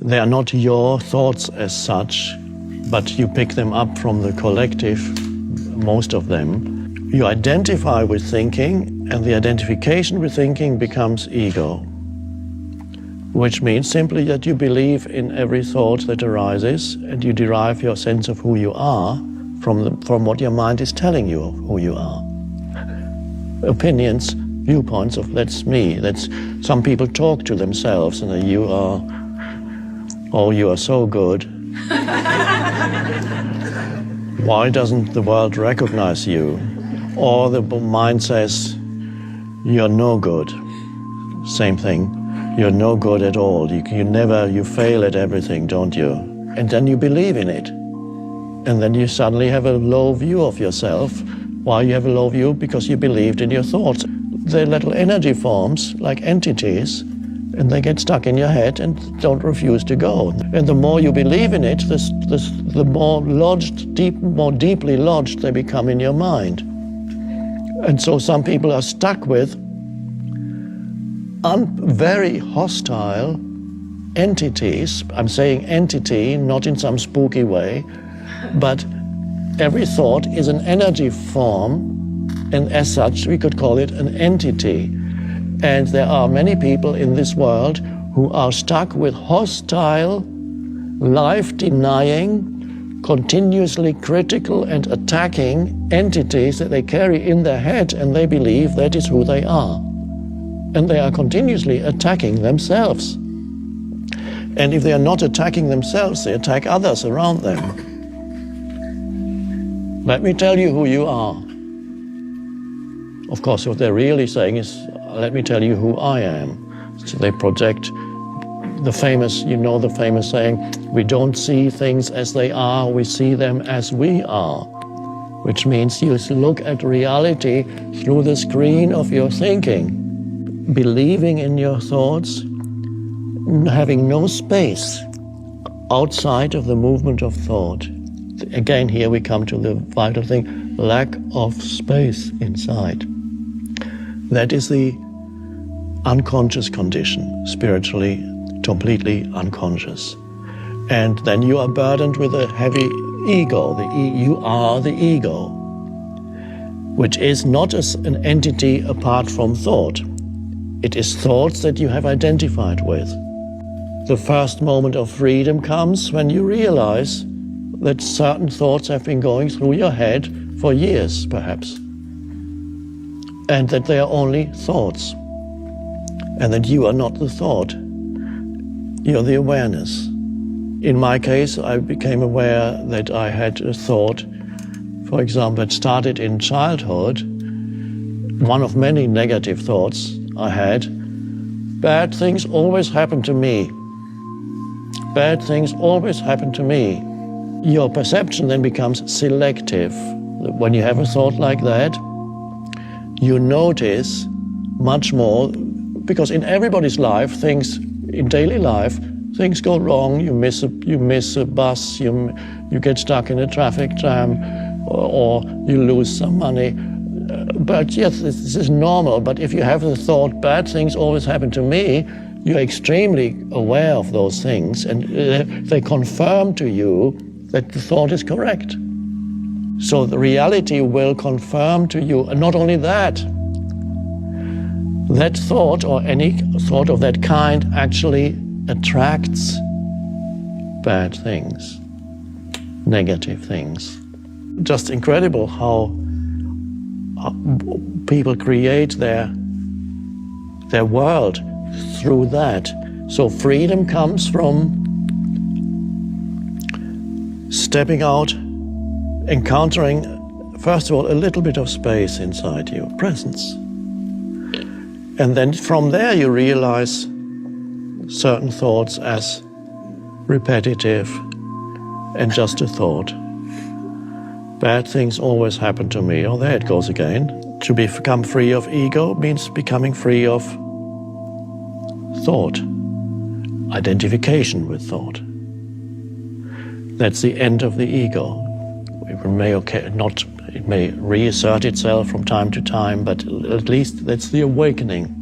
They are not your thoughts as such, but you pick them up from the collective, most of them. You identify with thinking, and the identification with thinking becomes ego, which means simply that you believe in every thought that arises, and you derive your sense of who you are from what your mind is telling you of who you are. Opinions, viewpoints of that's me. That's some people talk to themselves and you are so good. Why doesn't the world recognize you? Or the mind says, you're no good. Same thing. You're no good at all. You fail at everything, don't you? And then you believe in it. And then you suddenly have a low view of yourself. Why you have a low view? Because you believed in your thoughts. They're little energy forms, like entities, and they get stuck in your head and don't refuse to go. And the more you believe in it, the more more deeply lodged they become in your mind. And so some people are stuck with very hostile entities. I'm saying entity, not in some spooky way, but every thought is an energy form, and as such we could call it an entity. And there are many people in this world who are stuck with hostile, life-denying, continuously critical and attacking entities that they carry in their head, and they believe that is who they are. And they are continuously attacking themselves. And if they are not attacking themselves, they attack others around them. Let me tell you who you are. Of course, what they're really saying is, let me tell you who I am. So they project the famous saying, we don't see things as they are, we see them as we are. Which means you look at reality through the screen of your thinking, believing in your thoughts, having no space outside of the movement of thought. Again, here we come to the vital thing, lack of space inside. That is the unconscious condition, spiritually, completely unconscious. And then you are burdened with a heavy ego. You are the ego, which is not as an entity apart from thought. It is thoughts that you have identified with. The first moment of freedom comes when you realize that certain thoughts have been going through your head for years, perhaps, and that they are only thoughts, and that you are not the thought, you're the awareness. In my case, I became aware that I had a thought, for example, that started in childhood. One of many negative thoughts I had, bad things always happen to me. Bad things always happen to me. Your perception then becomes selective. When you have a thought like that, you notice much more, because in everybody's life, in daily life, things go wrong. You miss a bus, you get stuck in a traffic jam, or you lose some money. But yes, this is normal. But if you have the thought, bad things always happen to me, you're extremely aware of those things, and they confirm to you that the thought is correct. So the reality will confirm to you, and not only that, that thought or any thought of that kind actually attracts bad things, negative things. Just incredible how people create their world through that. So freedom comes from stepping out, encountering, first of all, a little bit of space inside you, presence. And then from there you realize certain thoughts as repetitive and just a thought. Bad things always happen to me. Oh, there it goes again. To become free of ego means becoming free of thought, identification with thought. That's the end of the ego. It may reassert itself from time to time, but at least that's the awakening.